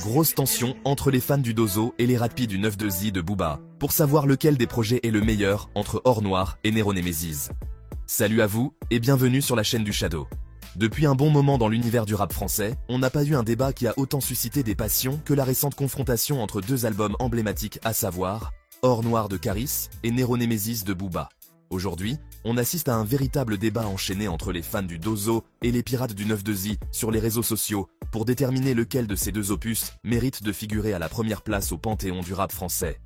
Grosse tension entre les fans du Dozo et les rapis du 9-2i de Booba, pour savoir lequel des projets est le meilleur entre Or Noir et Nero Nemesis. Salut à vous, et bienvenue sur la chaîne du Shadow. Depuis un bon moment dans l'univers du rap français, on n'a pas eu un débat qui a autant suscité des passions que la récente confrontation entre deux albums emblématiques, à savoir Or Noir de Caris et Nero Nemesis de Booba. Aujourd'hui, on assiste à un véritable débat enchaîné entre les fans du Dozo et les pirates du 9-2i sur les réseaux sociaux pour déterminer lequel de ces deux opus mérite de figurer à la première place au panthéon du rap français.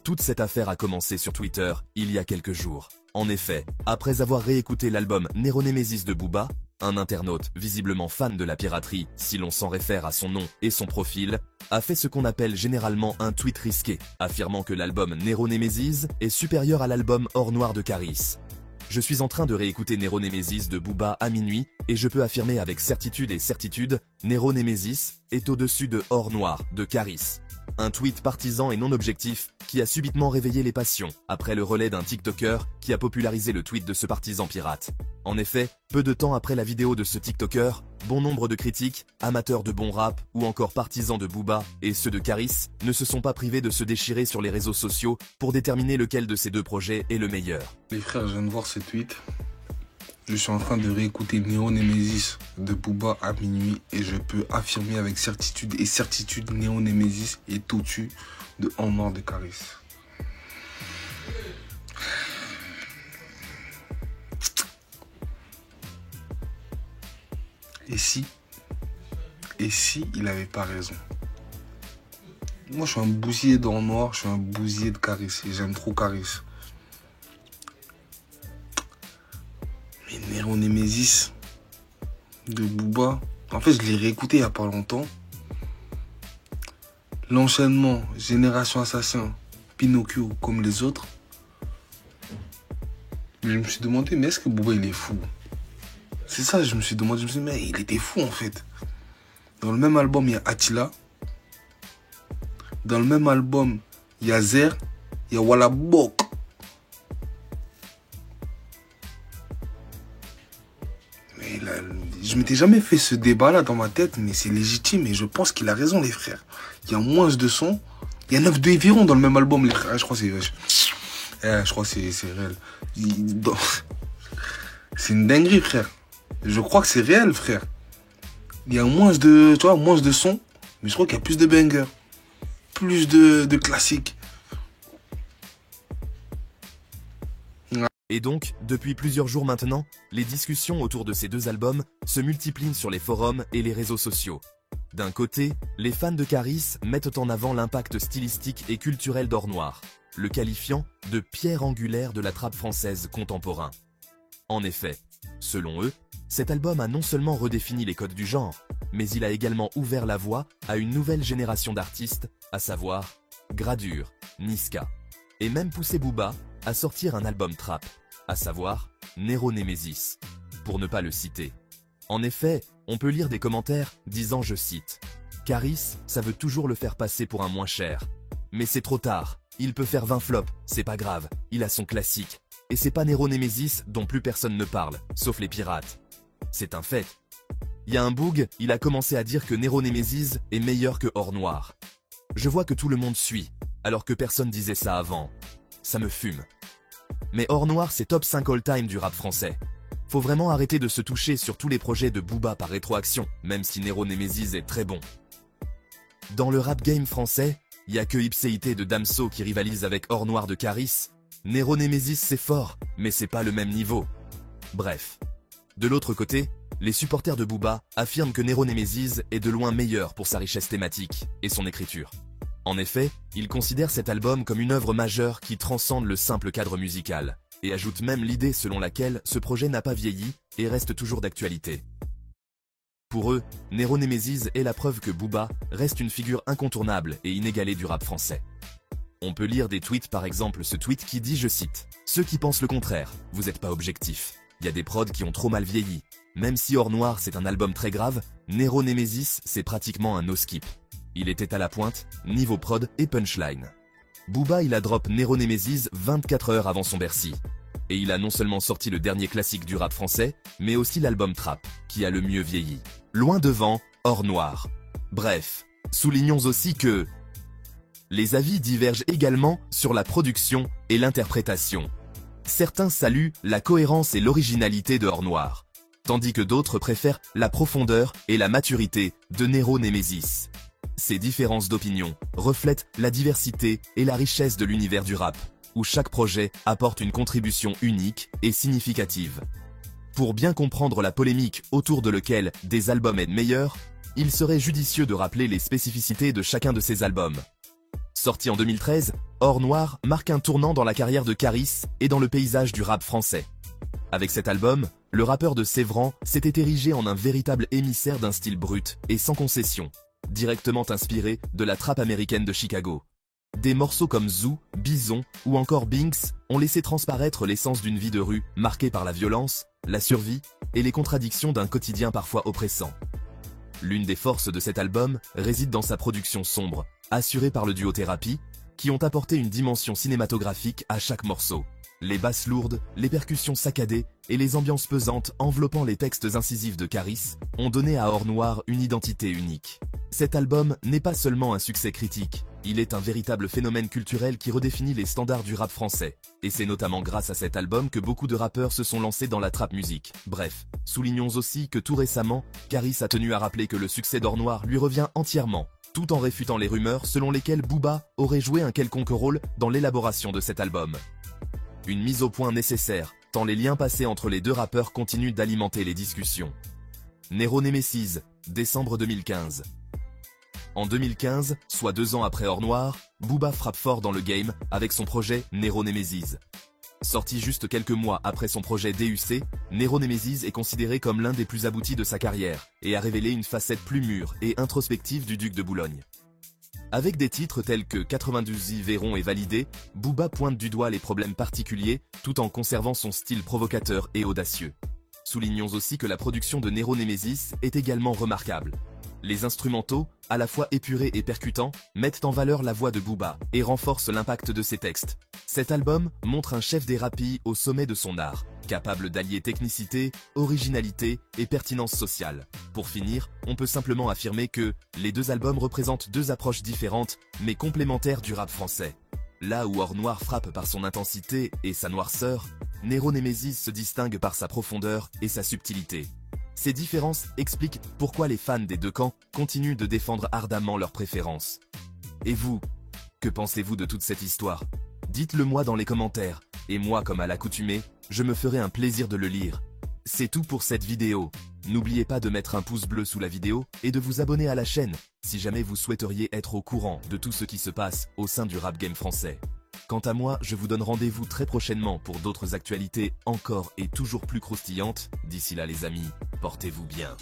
Toute cette affaire a commencé sur Twitter il y a quelques jours. En effet, après avoir réécouté l'album Nero Nemesis de Booba, un internaute, visiblement fan de la piraterie, si l'on s'en réfère à son nom et son profil, a fait ce qu'on appelle généralement un tweet risqué, affirmant que l'album Nero Nemesis est supérieur à l'album Or Noir de Caris. Je suis en train de réécouter Nero Nemesis de Booba à minuit, et je peux affirmer avec certitude, Nero Nemesis est au-dessus de Or Noir de Caris. Un tweet partisan et non objectif qui a subitement réveillé les passions après le relais d'un TikToker qui a popularisé le tweet de ce partisan pirate. En effet, peu de temps après la vidéo de ce TikToker, bon nombre de critiques, amateurs de bon rap ou encore partisans de Booba et ceux de Caris ne se sont pas privés de se déchirer sur les réseaux sociaux pour déterminer lequel de ces deux projets est le meilleur. Les frères, je viens de voir ce tweet. Je suis en train de réécouter Nero Nemesis de Booba à minuit et je peux affirmer avec certitude Nero Nemesis est au-dessus de Or Noir de Caris. Et si il avait pas raison? Moi je suis un bousier d'Or Noir, je suis un bousier de Caris et j'aime trop Caris. Mais Nero Nemesis de Booba, en fait je l'ai réécouté il n'y a pas longtemps. L'enchaînement Génération Assassin, Pinocchio comme les autres. Je me suis demandé, mais est-ce que Booba il est fou? C'est ça, je me suis demandé, mais il était fou en fait. Dans le même album, il y a Attila. Dans le même album, il y a Zer, il y a Walla Bok. Mais là, je m'étais jamais fait ce débat-là dans ma tête, mais c'est légitime et je pense qu'il a raison, les frères. Il y a moins de sons. Il y a 9 de Eviron dans le même album, les frères. Je crois que c'est réel. C'est une dinguerie, frère. Je crois que c'est réel, frère. Il y a moins de sons, mais je crois qu'il y a plus de bangers, plus de classiques. Et donc, depuis plusieurs jours maintenant, les discussions autour de ces deux albums se multiplient sur les forums et les réseaux sociaux. D'un côté, les fans de Caris mettent en avant l'impact stylistique et culturel d'Or Noir, le qualifiant de pierre angulaire de la trappe française contemporain. En effet, selon eux, cet album a non seulement redéfini les codes du genre, mais il a également ouvert la voie à une nouvelle génération d'artistes, à savoir Gradure, Niska, et même poussé Booba à sortir un album trap, à savoir Nero Nemesis, pour ne pas le citer. En effet, on peut lire des commentaires disant, je cite, « Caris, ça veut toujours le faire passer pour un moins cher. Mais c'est trop tard, il peut faire 20 flops, c'est pas grave, il a son classique. Et c'est pas Nero Nemesis dont plus personne ne parle, sauf les pirates. » C'est un fait. Il y a un boug, il a commencé à dire que Nero Nemesis est meilleur que Or Noir. Je vois que tout le monde suit, alors que personne disait ça avant. Ça me fume. Mais Or Noir c'est top 5 all-time du rap français. Faut vraiment arrêter de se toucher sur tous les projets de Booba par rétroaction, même si Nero Nemesis est très bon. Dans le rap game français, il y a que Ipséité de Damso qui rivalise avec Or Noir de Caris. Nero Nemesis c'est fort, mais c'est pas le même niveau. Bref. De l'autre côté, les supporters de Booba affirment que Nero Nemesis est de loin meilleur pour sa richesse thématique et son écriture. En effet, ils considèrent cet album comme une œuvre majeure qui transcende le simple cadre musical, et ajoutent même l'idée selon laquelle ce projet n'a pas vieilli et reste toujours d'actualité. Pour eux, Nero Nemesis est la preuve que Booba reste une figure incontournable et inégalée du rap français. On peut lire des tweets, par exemple ce tweet qui dit, je cite, « Ceux qui pensent le contraire, vous n'êtes pas objectifs. Il y a des prods qui ont trop mal vieilli. Même si Or Noir c'est un album très grave, Nero Nemesis c'est pratiquement un no-skip. Il était à la pointe, niveau prod et punchline. Booba il a drop Nero Nemesis 24 heures avant son Bercy. Et il a non seulement sorti le dernier classique du rap français, mais aussi l'album Trap, qui a le mieux vieilli. Loin devant, Or Noir. Bref, soulignons aussi que les avis divergent également sur la production et l'interprétation. Certains saluent la cohérence et l'originalité de Or Noir, tandis que d'autres préfèrent la profondeur et la maturité de Nero Nemesis. Ces différences d'opinion reflètent la diversité et la richesse de l'univers du rap, où chaque projet apporte une contribution unique et significative. Pour bien comprendre la polémique autour de laquelle des albums est meilleur, il serait judicieux de rappeler les spécificités de chacun de ces albums. Sorti en 2013, Or Noir marque un tournant dans la carrière de Caris et dans le paysage du rap français. Avec cet album, le rappeur de Sévran s'était érigé en un véritable émissaire d'un style brut et sans concession, directement inspiré de la trappe américaine de Chicago. Des morceaux comme Zoo, Bison ou encore Binks ont laissé transparaître l'essence d'une vie de rue marquée par la violence, la survie et les contradictions d'un quotidien parfois oppressant. L'une des forces de cet album réside dans sa production sombre, assurée par le duo Thérapie, qui ont apporté une dimension cinématographique à chaque morceau. Les basses lourdes, les percussions saccadées et les ambiances pesantes enveloppant les textes incisifs de Caris ont donné à Or Noir une identité unique. Cet album n'est pas seulement un succès critique, il est un véritable phénomène culturel qui redéfinit les standards du rap français. Et c'est notamment grâce à cet album que beaucoup de rappeurs se sont lancés dans la trap music. Bref, soulignons aussi que tout récemment, Caris a tenu à rappeler que le succès d'Or Noir lui revient entièrement, tout en réfutant les rumeurs selon lesquelles Booba aurait joué un quelconque rôle dans l'élaboration de cet album. Une mise au point nécessaire, tant les liens passés entre les deux rappeurs continuent d'alimenter les discussions. Nero Nemesis, décembre 2015. En 2015, soit 2 ans après Or Noir, Booba frappe fort dans le game avec son projet Nero Nemesis. Sorti juste quelques mois après son projet DUC, Nero Nemesis est considéré comme l'un des plus aboutis de sa carrière et a révélé une facette plus mûre et introspective du duc de Boulogne. Avec des titres tels que 92 Yveron et Validé, Booba pointe du doigt les problèmes particuliers tout en conservant son style provocateur et audacieux. Soulignons aussi que la production de Nero Nemesis est également remarquable. Les instrumentaux, à la fois épurés et percutants, mettent en valeur la voix de Booba et renforcent l'impact de ses textes. Cet album montre un chef des rapis au sommet de son art, capable d'allier technicité, originalité et pertinence sociale. Pour finir, on peut simplement affirmer que les deux albums représentent deux approches différentes mais complémentaires du rap français. Là où Or Noir frappe par son intensité et sa noirceur, Nero Nemesis se distingue par sa profondeur et sa subtilité. Ces différences expliquent pourquoi les fans des deux camps continuent de défendre ardemment leurs préférences. Et vous, que pensez-vous de toute cette histoire? Dites-le moi dans les commentaires, et moi comme à l'accoutumée, je me ferai un plaisir de le lire. C'est tout pour cette vidéo. N'oubliez pas de mettre un pouce bleu sous la vidéo et de vous abonner à la chaîne, si jamais vous souhaiteriez être au courant de tout ce qui se passe au sein du rap game français. Quant à moi, je vous donne rendez-vous très prochainement pour d'autres actualités encore et toujours plus croustillantes. D'ici là les amis, portez-vous bien.